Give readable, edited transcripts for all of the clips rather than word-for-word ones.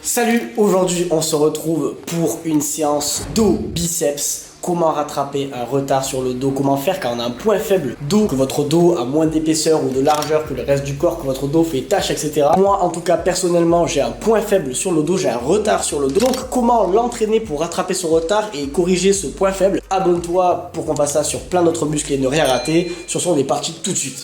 Salut, aujourd'hui on se retrouve pour une séance dos biceps. Comment rattraper un retard sur le dos, comment faire quand on a un point faible dos, que votre dos a moins d'épaisseur ou de largeur que le reste du corps, que votre dos fait tache, etc. Moi en tout cas personnellement j'ai un point faible sur le dos, j'ai un retard sur le dos. Donc comment l'entraîner pour rattraper son retard et corriger ce point faible? Abonne-toi pour qu'on fasse ça sur plein d'autres muscles et ne rien rater. Sur ce on est parti tout de suite.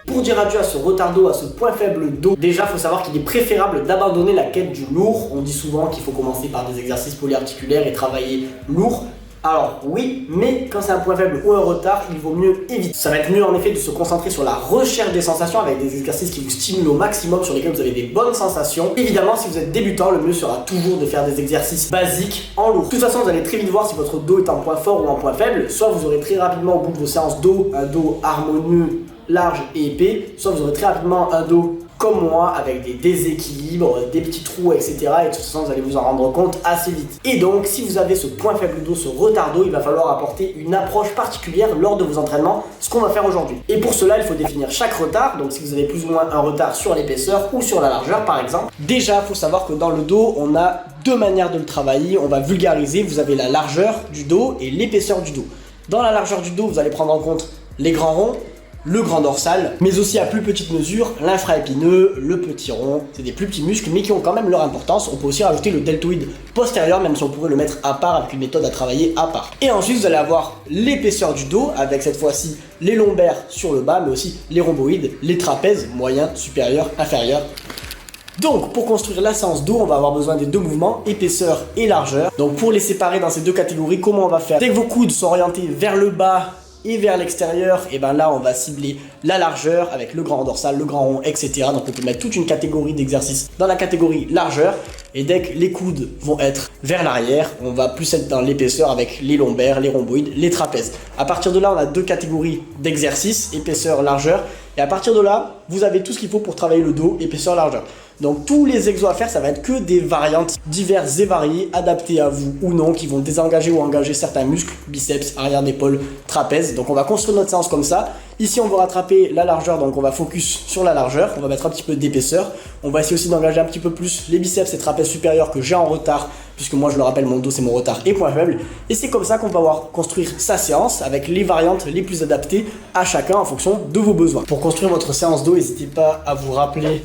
Pour dire adieu à ce retard dos, à ce point faible dos, déjà il faut savoir qu'il est préférable d'abandonner la quête du lourd. On dit souvent qu'il faut commencer par des exercices polyarticulaires et travailler lourd. Alors oui, mais quand c'est un point faible ou un retard, il vaut mieux éviter. Ça va être mieux en effet de se concentrer sur la recherche des sensations avec des exercices qui vous stimulent au maximum, sur lesquels vous avez des bonnes sensations. Évidemment, si vous êtes débutant, le mieux sera toujours de faire des exercices basiques en lourd. De toute façon, vous allez très vite voir si votre dos est en point fort ou en point faible. Soit vous aurez très rapidement au bout de vos séances dos, un dos harmonieux, large et épais, soit vous aurez très rapidement un dos comme moi avec des déséquilibres, des petits trous, etc. Et de toute façon vous allez vous en rendre compte assez vite. Et donc si vous avez ce point faible dos, ce retard dos, il va falloir apporter une approche particulière lors de vos entraînements, ce qu'on va faire aujourd'hui. Et pour cela il faut définir chaque retard. Donc si vous avez plus ou moins un retard sur l'épaisseur ou sur la largeur par exemple. Déjà il faut savoir que dans le dos on a deux manières de le travailler. On va vulgariser, vous avez la largeur du dos et l'épaisseur du dos. Dans la largeur du dos vous allez prendre en compte les grands ronds, le grand dorsal, mais aussi à plus petite mesure, l'infraépineux, le petit rond. C'est des plus petits muscles, mais qui ont quand même leur importance. On peut aussi rajouter le deltoïde postérieur, même si on pourrait le mettre à part avec une méthode à travailler à part. Et ensuite, vous allez avoir l'épaisseur du dos, avec cette fois-ci les lombaires sur le bas, mais aussi les rhomboïdes, les trapèzes, moyen, supérieur, inférieur. Donc pour construire la séance dos, on va avoir besoin des deux mouvements, épaisseur et largeur. Donc pour les séparer dans ces deux catégories, comment on va faire? Dès que vos coudes sont orientés vers le bas et vers l'extérieur, et ben là on va cibler la largeur avec le grand dorsal, le grand rond, etc. Donc on peut mettre toute une catégorie d'exercices dans la catégorie largeur. Et dès que les coudes vont être vers l'arrière, on va plus être dans l'épaisseur avec les lombaires, les rhomboïdes, les trapèzes. À partir de là, on a deux catégories d'exercices, épaisseur, largeur. Et à partir de là, vous avez tout ce qu'il faut pour travailler le dos, épaisseur, largeur. Donc tous les exos à faire, ça va être que des variantes diverses et variées, adaptées à vous ou non, qui vont désengager ou engager certains muscles, biceps, arrière d'épaule, trapèze. Donc on va construire notre séance comme ça. Ici on va rattraper la largeur, donc on va focus sur la largeur, on va mettre un petit peu d'épaisseur. On va essayer aussi d'engager un petit peu plus les biceps et trapèzes supérieurs que j'ai en retard, puisque moi je le rappelle, mon dos c'est mon retard et point faible. Et c'est comme ça qu'on va pouvoir construire sa séance avec les variantes les plus adaptées à chacun en fonction de vos besoins. Pour construire votre séance dos, n'hésitez pas à vous rappeler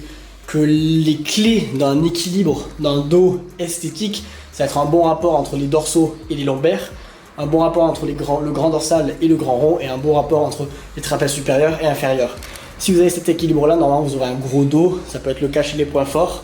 que les clés d'un équilibre d'un dos esthétique, ça va être un bon rapport entre les dorsaux et les lombaires, un bon rapport entre le grand dorsal et le grand rond, et un bon rapport entre les trapèzes supérieurs et inférieurs. Si vous avez cet équilibre là, normalement vous aurez un gros dos. Ça peut être le cas chez les points forts.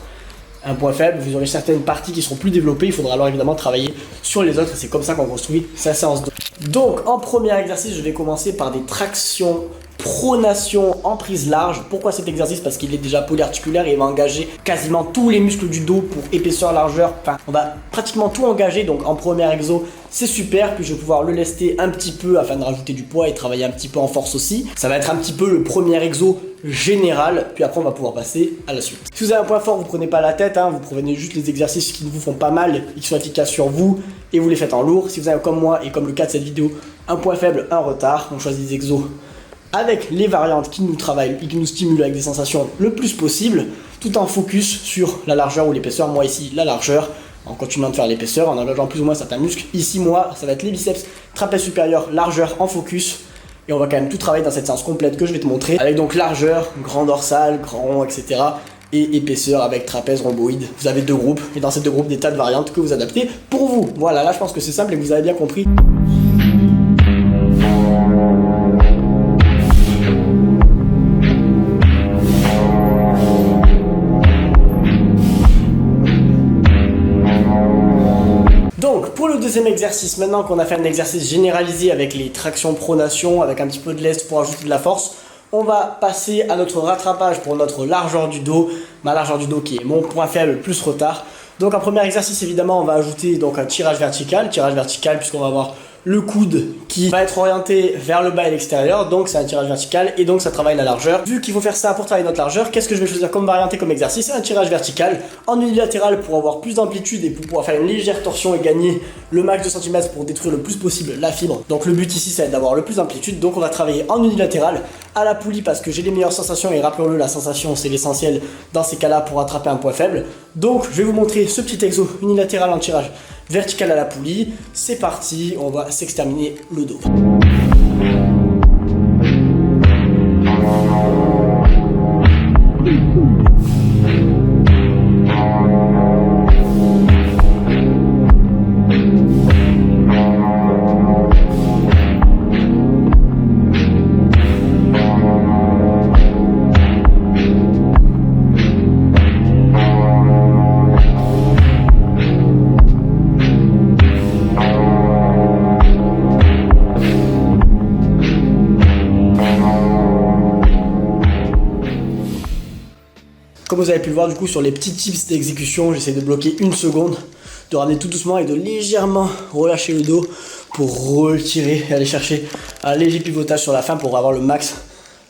Un point faible, vous aurez certaines parties qui seront plus développées, il faudra alors évidemment travailler sur les autres, et c'est comme ça qu'on construit sa séance dos. Donc en premier exercice, je vais commencer par des tractions pronation en prise large. Pourquoi cet exercice? Parce qu'il est déjà polyarticulaire et il va engager quasiment tous les muscles du dos pour épaisseur, largeur. Enfin, on va pratiquement tout engager. Donc en premier exo, c'est super. Puis je vais pouvoir le lester un petit peu afin de rajouter du poids et travailler un petit peu en force aussi. Ça va être un petit peu le premier exo général, puis après on va pouvoir passer à la suite. Si vous avez un point fort, vous prenez pas la tête, vous prenez juste les exercices qui ne vous font pas mal et qui sont efficaces sur vous, et vous les faites en lourd. Si vous avez comme moi et comme le cas de cette vidéo, un point faible, un retard, on choisit des exos avec les variantes qui nous travaillent et qui nous stimulent avec des sensations le plus possible, tout en focus sur la largeur ou l'épaisseur. Moi ici la largeur, en continuant de faire l'épaisseur, en engageant plus ou moins certains muscles. Ici moi, ça va être les biceps, trapèze supérieur, largeur en focus. Et on va quand même tout travailler dans cette séance complète que je vais te montrer, avec donc largeur, grand dorsal, grand rond, etc. et épaisseur avec trapèze, rhomboïde. Vous avez deux groupes, et dans ces deux groupes, des tas de variantes que vous adaptez pour vous. Voilà, là je pense que c'est simple et que vous avez bien compris. Pour le deuxième exercice, maintenant qu'on a fait un exercice généralisé avec les tractions pronation, avec un petit peu de lest pour ajouter de la force, on va passer à notre rattrapage pour notre largeur du dos, ma largeur du dos qui est mon point faible plus retard. Donc en premier exercice évidemment on va ajouter donc un tirage vertical puisqu'on va avoir le coude qui va être orienté vers le bas et l'extérieur, donc c'est un tirage vertical et donc ça travaille la largeur. Vu qu'il faut faire ça pour travailler notre largeur, qu'est-ce que je vais choisir comme variante et comme exercice? Un tirage vertical en unilatéral pour avoir plus d'amplitude et pour pouvoir faire une légère torsion et gagner le max de centimètres pour détruire le plus possible la fibre. Donc le but ici c'est d'avoir le plus d'amplitude, donc on va travailler en unilatéral à la poulie parce que j'ai les meilleures sensations et rappelons-le, la sensation c'est l'essentiel dans ces cas-là pour attraper un point faible. Donc je vais vous montrer ce petit exo unilatéral en tirage vertical à la poulie. C'est parti, on va s'exterminer le dos. Comme vous avez pu le voir du coup sur les petits tips d'exécution, j'essaie de bloquer une seconde, de ramener tout doucement et de légèrement relâcher le dos pour retirer et aller chercher un léger pivotage sur la fin pour avoir le max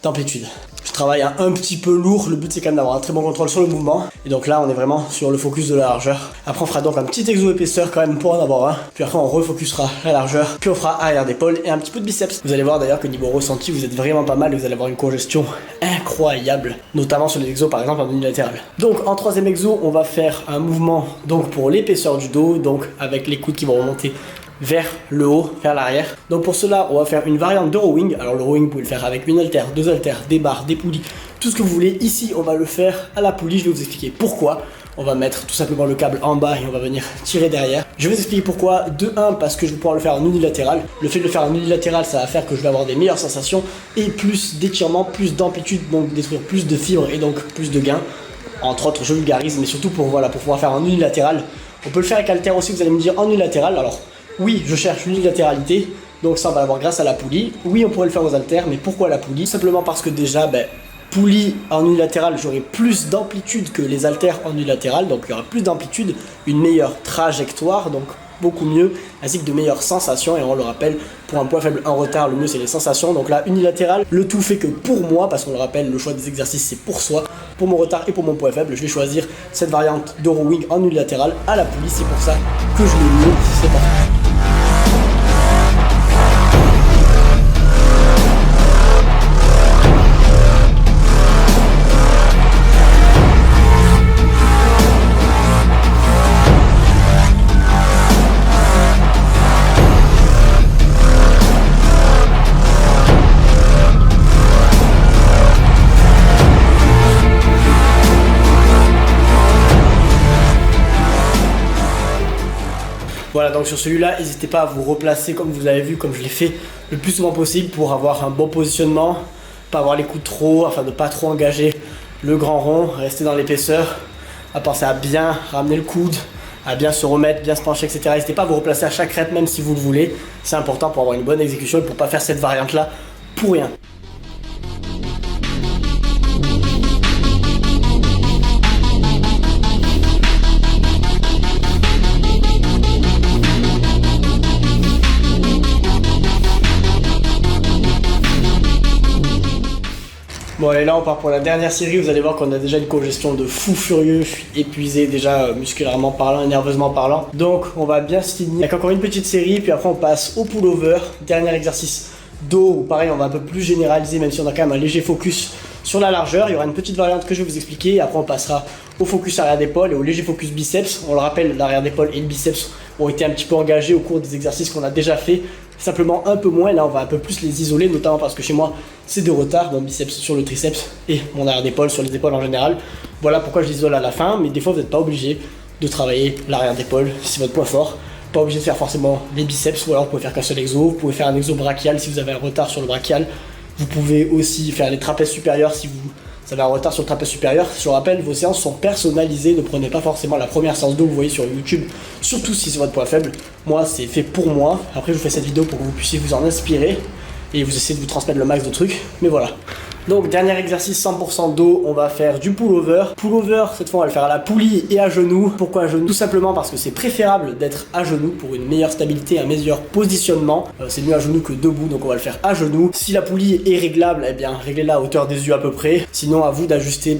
d'amplitude. Je travaille un petit peu lourd, le but c'est quand même d'avoir un très bon contrôle sur le mouvement. Et donc là on est vraiment sur le focus de la largeur. Après on fera donc un petit exo épaisseur quand même pour en avoir un. Puis après on refocusera la largeur. Puis on fera arrière d'épaule et un petit peu de biceps. Vous allez voir d'ailleurs que niveau ressenti vous êtes vraiment pas mal et vous allez avoir une congestion incroyable. Notamment sur les exos par exemple en unilatéral. Donc en troisième exo on va faire un mouvement donc pour l'épaisseur du dos. Donc avec les coudes qui vont remonter vers le haut, vers l'arrière. Donc pour cela, on va faire une variante de rowing. Alors le rowing, vous pouvez le faire avec une haltère, deux haltères, des barres, des poulies, tout ce que vous voulez. Ici, on va le faire à la poulie. Je vais vous expliquer pourquoi. On va mettre tout simplement le câble en bas et on va venir tirer derrière. Je vais vous expliquer pourquoi. De 1, parce que je vais pouvoir le faire en unilatéral. Le fait de le faire en unilatéral, ça va faire que je vais avoir des meilleures sensations et plus d'étirement, plus d'amplitude, donc détruire plus de fibres et donc plus de gains. Entre autres, je vulgarise, mais surtout pour pouvoir faire en unilatéral. On peut le faire avec haltère aussi, vous allez me dire en unilatéral. Alors oui, je cherche l'unilatéralité, donc ça on va l'avoir grâce à la poulie. Oui, on pourrait le faire aux haltères, mais pourquoi la poulie? Simplement parce que déjà, poulie en unilatéral, j'aurai plus d'amplitude que les haltères en unilatéral, donc il y aura plus d'amplitude, une meilleure trajectoire, donc beaucoup mieux, ainsi que de meilleures sensations. Et on le rappelle, pour un point faible, un retard, le mieux c'est les sensations. Donc là, unilatéral, le tout fait que pour moi, parce qu'on le rappelle, le choix des exercices c'est pour soi, pour mon retard et pour mon point faible, je vais choisir cette variante de rowing en unilatéral à la poulie. C'est pour ça que je l'ai mis, c'est parti. Voilà, donc sur celui-là, n'hésitez pas à vous replacer comme vous avez vu, comme je l'ai fait le plus souvent possible pour avoir un bon positionnement, pas avoir les coudes trop hauts, afin de ne pas trop engager le grand rond, rester dans l'épaisseur, à penser à bien ramener le coude, à bien se remettre, bien se pencher, etc. N'hésitez pas à vous replacer à chaque rep, même si vous le voulez. C'est important pour avoir une bonne exécution et pour ne pas faire cette variante-là pour rien. Bon allez, là on part pour la dernière série. Vous allez voir qu'on a déjà une congestion de fou furieux. Je suis épuisé déjà musculairement parlant et nerveusement parlant. Donc on va bien se finir avec encore une petite série. Puis après on passe au pullover. Dernier exercice dos où pareil on va un peu plus généraliser, même si on a quand même un léger focus sur la largeur. Il y aura une petite variante que je vais vous expliquer. Après on passera au focus arrière d'épaule et au léger focus biceps. On le rappelle, l'arrière d'épaule et le biceps ont été un petit peu engagés au cours des exercices qu'on a déjà fait. Simplement un peu moins, là on va un peu plus les isoler, notamment parce que chez moi c'est de retard, mon biceps sur le triceps et mon arrière d'épaule sur les épaules en général. Voilà pourquoi je l'isole à la fin, mais des fois vous n'êtes pas obligé de travailler l'arrière d'épaule si c'est votre point fort. Pas obligé de faire forcément les biceps, ou alors vous pouvez faire qu'un seul exo. Vous pouvez faire un exo brachial si vous avez un retard sur le brachial. Vous pouvez aussi faire les trapèzes supérieurs si vous avez un retard sur le trapèze supérieur. Je vous rappelle, vos séances sont personnalisées, ne prenez pas forcément la première séance d'eau que vous voyez sur YouTube, surtout si c'est votre point faible. Moi c'est fait pour moi, après je vous fais cette vidéo pour que vous puissiez vous en inspirer et vous essayez de vous transmettre le max de trucs, mais voilà. Donc dernier exercice 100% dos, on va faire du pullover. Pullover, cette fois on va le faire à la poulie et à genoux. Pourquoi à genoux? Tout simplement parce que c'est préférable d'être à genoux pour une meilleure stabilité, un meilleur positionnement. C'est mieux à genoux que debout, donc on va le faire à genoux. Si la poulie est réglable, eh bien réglez-la à hauteur des yeux à peu près. Sinon à vous d'ajuster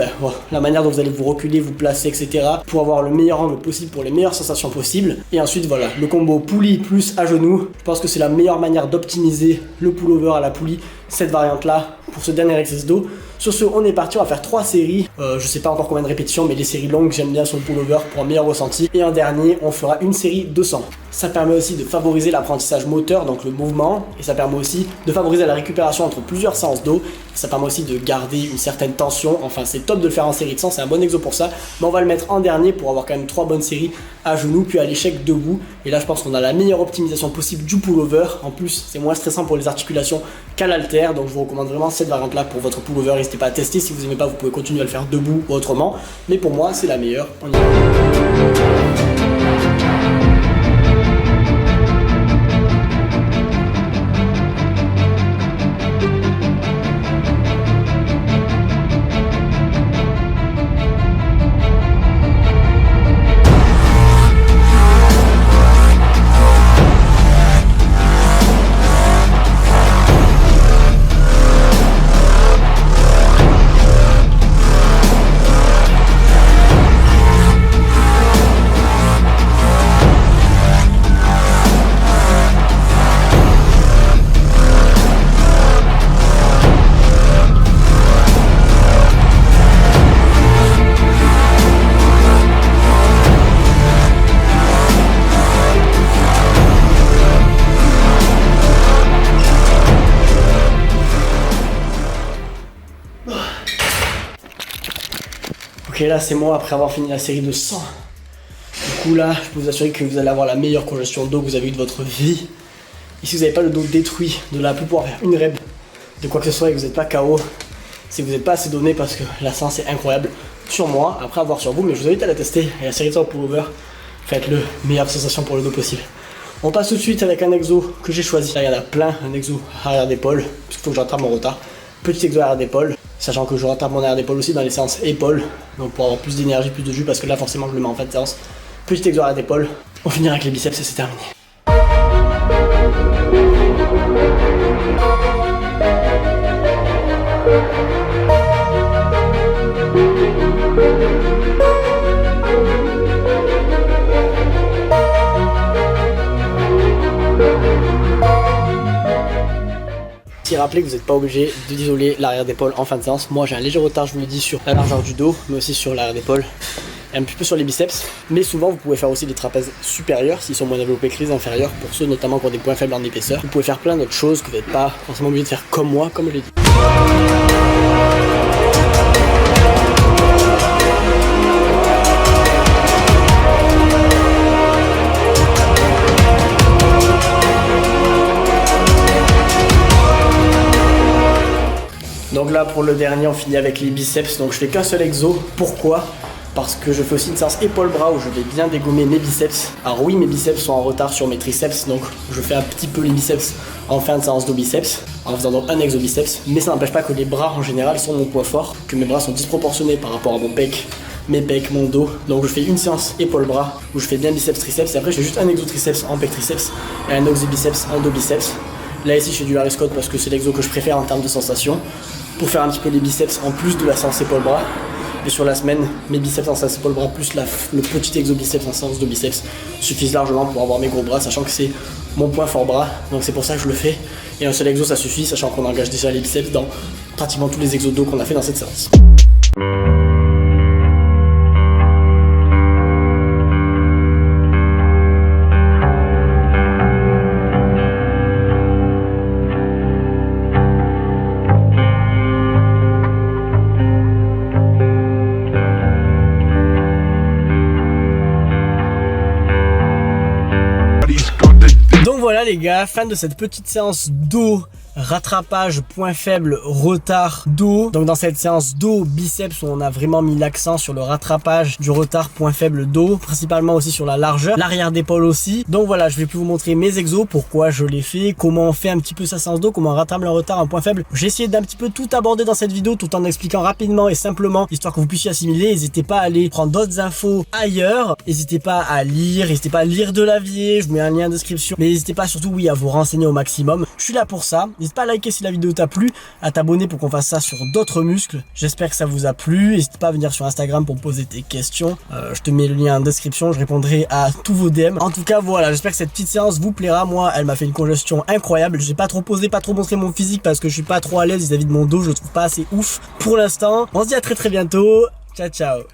la manière dont vous allez vous reculer, vous placer, etc. pour avoir le meilleur angle possible, pour les meilleures sensations possibles. Et ensuite voilà, le combo poulie plus à genoux. Je pense que c'est la meilleure manière d'optimiser le pullover à la poulie, cette variante là pour ce dernier exercice dos. Sur ce, on est parti, on va faire 3 séries. Je sais pas encore combien de répétitions, mais les séries longues, j'aime bien sur le pullover pour un meilleur ressenti. Et en dernier, on fera une série 200. Ça permet aussi de favoriser l'apprentissage moteur, donc le mouvement, et ça permet aussi de favoriser la récupération entre plusieurs séances dos. Et ça permet aussi de garder une certaine tension. Enfin, c'est top de le faire en série de 100, c'est un bon exo pour ça. Mais on va le mettre en dernier pour avoir quand même 3 bonnes séries à genoux, puis à l'échec debout. Et là, je pense qu'on a la meilleure optimisation possible du pullover. En plus, c'est moins stressant pour les articulations qu'à l'haltère. Donc, je vous recommande vraiment cette variante-là pour votre pullover. N'hésitez pas à tester. Si vous n'aimez pas, vous pouvez continuer à le faire debout ou autrement. Mais pour moi, c'est la meilleure. On y va. Ok, là c'est moi après avoir fini la série de 100. Du coup là, je peux vous assurer que vous allez avoir la meilleure congestion de dos que vous avez eu de votre vie. Et si vous n'avez pas le dos détruit, de là plus pouvoir faire une rep de quoi que ce soit et que vous n'êtes pas KO, c'est que vous n'êtes pas assez donné parce que la séance est incroyable sur moi, après avoir sur vous, mais je vous invite à la tester. Et la série de 100 pullover, faites-le, meilleure sensation pour le dos possible. On passe tout de suite avec un exo que j'ai choisi. Là il y en a plein, un exo arrière d'épaule, parce qu'il faut que je rattrape mon retard. Petit exo arrière d'épaule, sachant que je rattrape mon arrière d'épaule aussi dans les séances épaules, donc pour avoir plus d'énergie, plus de jus, parce que là forcément je le mets en fin de séance. Petit exo arrière d'épaule, on finira avec les biceps et c'est terminé. Si rappelez que vous n'êtes pas obligé d'isoler l'arrière d'épaule en fin de séance. Moi j'ai un léger retard, je vous le dis, sur la largeur du dos, mais aussi sur l'arrière d'épaule et un petit peu sur les biceps. Mais souvent vous pouvez faire aussi des trapèzes supérieurs s'ils sont moins développés que les inférieurs, pour ceux notamment qui ont des points faibles en épaisseur. Vous pouvez faire plein d'autres choses que vous n'êtes pas forcément obligé de faire comme moi, comme je l'ai dit. Donc là pour le dernier on finit avec les biceps, donc je fais qu'un seul exo. Pourquoi? Parce que je fais aussi une séance épaule-bras où je vais bien dégommer mes biceps. Alors oui, mes biceps sont en retard sur mes triceps, donc je fais un petit peu les biceps en fin de séance de biceps, en faisant donc un exo biceps, mais ça n'empêche pas que les bras en général sont mon point fort, que mes bras sont disproportionnés par rapport à mon pec, mes pecs, mon dos. Donc je fais une séance épaule-bras où je fais bien biceps triceps, et après je fais juste un exo triceps en pec triceps et un exo biceps en dos biceps. Là ici je fais du Harris Scott parce que c'est l'exo que je préfère en termes de sensation, pour faire un petit peu les biceps en plus de la séance épaule-bras. Et sur la semaine, mes biceps en séance épaule-bras plus le petit exo biceps en séance de biceps suffisent largement pour avoir mes gros bras, sachant que c'est mon point fort bras, donc c'est pour ça que je le fais. Et un seul exo ça suffit, sachant qu'on engage déjà les biceps dans pratiquement tous les exos dos qu'on a fait dans cette séance. voilà les gars, fin de cette petite séance dos, rattrapage, point faible, retard, dos. Donc dans cette séance dos, biceps, où on a vraiment mis l'accent sur le rattrapage du retard, point faible, dos, principalement aussi sur la largeur, l'arrière d'épaule aussi. Donc voilà, je vais plus vous montrer mes exos, pourquoi je les fais, comment on fait un petit peu sa séance dos, comment on rattrape le retard, un point faible. J'ai essayé d'un petit peu tout aborder dans cette vidéo tout en expliquant rapidement et simplement, histoire que vous puissiez assimiler. N'hésitez pas à aller prendre d'autres infos ailleurs, n'hésitez pas à lire, n'hésitez pas à lire de Lavier, je mets un lien en description, mais n'hésitez pas surtout oui à vous renseigner au maximum. Je suis là pour ça. N'hésite pas à liker si la vidéo t'a plu, à t'abonner pour qu'on fasse ça sur d'autres muscles. J'espère que ça vous a plu. N'hésite pas à venir sur Instagram pour me poser tes questions. Je te mets le lien en description, je répondrai à tous vos DM. En tout cas, voilà, j'espère que cette petite séance vous plaira. Moi, elle m'a fait une congestion incroyable. J'ai pas trop posé, pas trop montré mon physique parce que je suis pas trop à l'aise vis-à-vis de mon dos. Je le trouve pas assez ouf pour l'instant. On se dit à très bientôt. Ciao, ciao.